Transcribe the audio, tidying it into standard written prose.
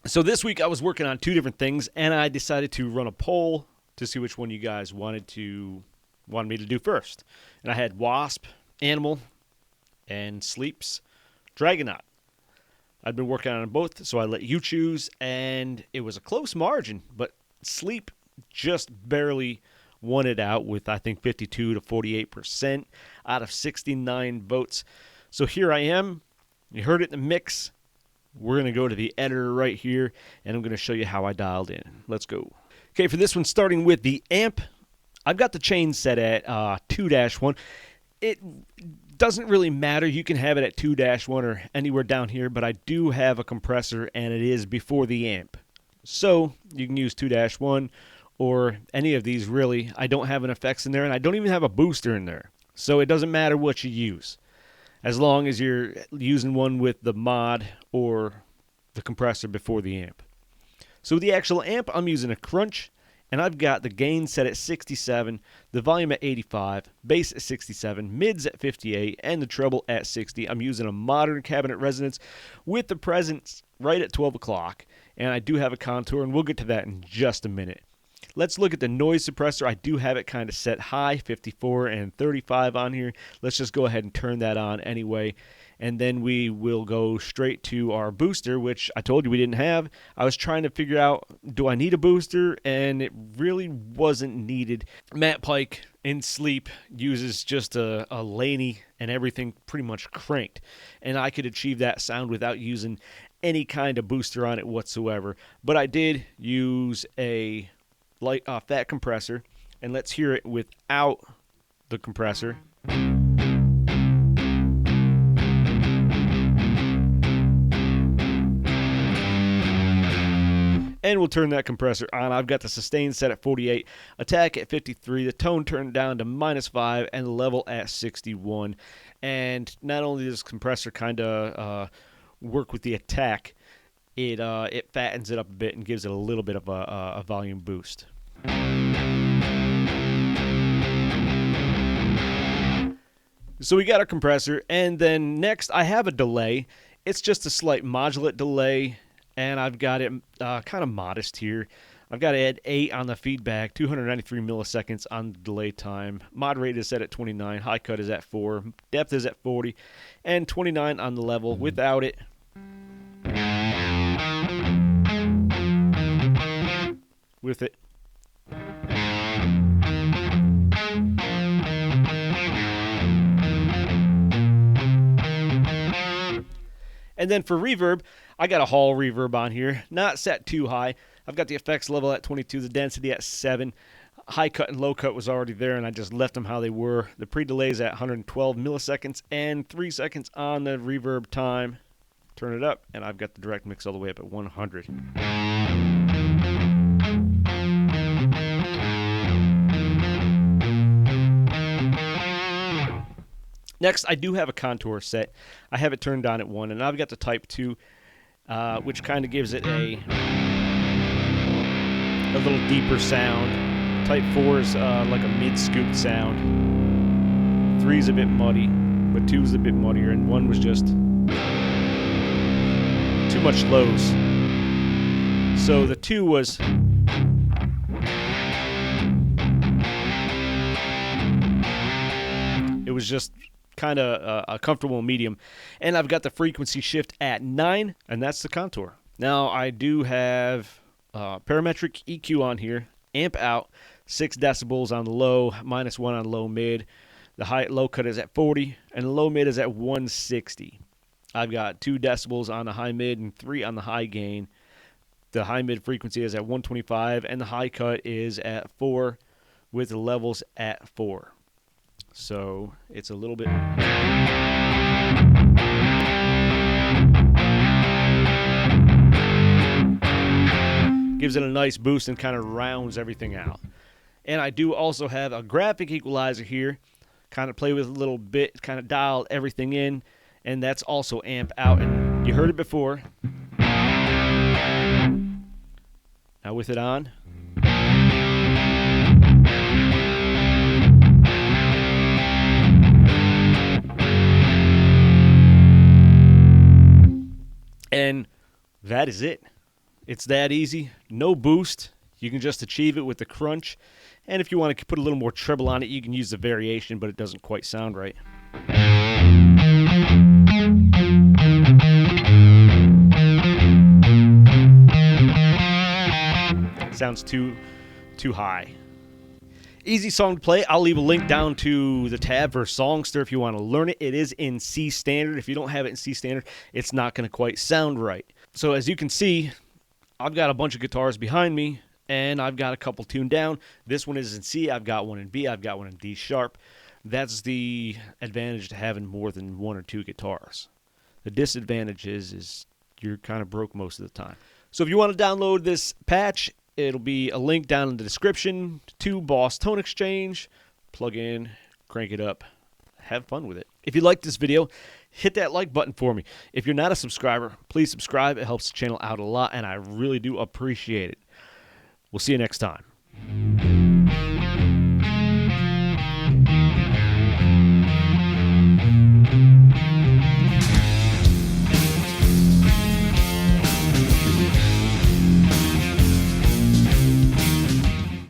So this week I was working on two different things, and I decided to run a poll to see which one you guys wanted me to do first. And I had Wasp, Animal, and Sleep's Dragonaut. I'd been working on them both, so I let you choose, and it was a close margin, but Sleep just barely won it out with, I think, 52 to 48% out of 69 votes. So here I am. You heard it in the mix. We're going to go to the editor right here, and I'm going to show you how I dialed in. Let's go. Okay, for this one, starting with the amp, I've got the chain set at 2-1. It doesn't really matter. You can have it at 2-1 or anywhere down here, but I do have a compressor, and it is before the amp. So you can use 2-1 or any of these, really. I don't have an effects in there, and I don't even have a booster in there. So it doesn't matter what you use, as long as you're using one with the mod or the compressor before the amp. So the actual amp, I'm using a Crunch, and I've got the gain set at 67, the volume at 85, bass at 67, mids at 58, and the treble at 60. I'm using a modern cabinet resonance with the presence right at 12 o'clock, and I do have a contour, and we'll get to that in just a minute. Let's look at the noise suppressor. I do have it kind of set high, 54 and 35 on here. Let's just go ahead and turn that on anyway. And then we will go straight to our booster, which I told you we didn't have. I was trying to figure out, do I need a booster? And it really wasn't needed. Matt Pike in Sleep uses just a Laney and everything pretty much cranked. And I could achieve that sound without using any kind of booster on it whatsoever. But I did use a fat compressor, and let's hear it without the compressor. And we'll turn that compressor on. I've got the sustain set at 48, attack at 53, the tone turned down to -5, and the level at 61. And not only does the compressor kind of work with the attack, it fattens it up a bit and gives it a little bit of a volume boost. So we got our compressor, and then next I have a delay. It's just a slight modulate delay, and I've got it kind of modest here. I've got it at 8 on the feedback, 293 milliseconds on the delay time. Mod rate is set at 29, high cut is at 4, depth is at 40, and 29 on the level without it. With it. And then for reverb, I got a Hall reverb on here, not set too high. I've got the effects level at 22, the density at 7. High cut and low cut was already there, and I just left them how they were. The pre-delay is at 112 milliseconds and 3 seconds on the reverb time. Turn it up, and I've got the direct mix all the way up at 100. Next, I do have a contour set. I have it turned on at 1, and I've got the Type 2, which kind of gives it a little deeper sound. Type 4 is like a mid-scoop sound. 3 is a bit muddy, but 2 is a bit muddier, and 1 was just too much lows. So the 2 was... it was just kind of a comfortable medium. And I've got the frequency shift at 9, and that's the contour. Now I do have parametric EQ on here, amp out, 6 decibels on the low, -1 on low mid. The low cut is at 40, and the low mid is at 160. I've got 2 decibels on the high mid and 3 on the high gain. The high mid frequency is at 125, and the high cut is at 4 with the levels at 4. So it's a little bit... gives it a nice boost and kind of rounds everything out. And I do also have a graphic equalizer here. Kind of play with a little bit, kind of dial everything in. And that's also amp out. And you heard it before. Now with it on. And that is it. It's that easy. No boost. You can just achieve it with the crunch. And if you want to put a little more treble on it, you can use the variation, but it doesn't quite sound right. Sounds too high. Easy song to play. I'll leave a link down to the tab for Songster if you want to learn it. It is in C standard. If you don't have it in C standard, it's not going to quite sound right. So as you can see, I've got a bunch of guitars behind me, and I've got a couple tuned down. This one is in C. I've got one in B. I've got one in D sharp. That's the advantage to having more than one or two guitars. The disadvantage is you're kind of broke most of the time. So if you want to download this patch, it'll be a link down in the description to Boss Tone Exchange. Plug in, crank it up, have fun with it. If you like this video, hit that like button for me. If you're not a subscriber, please subscribe. It helps the channel out a lot, and I really do appreciate it. We'll see you next time.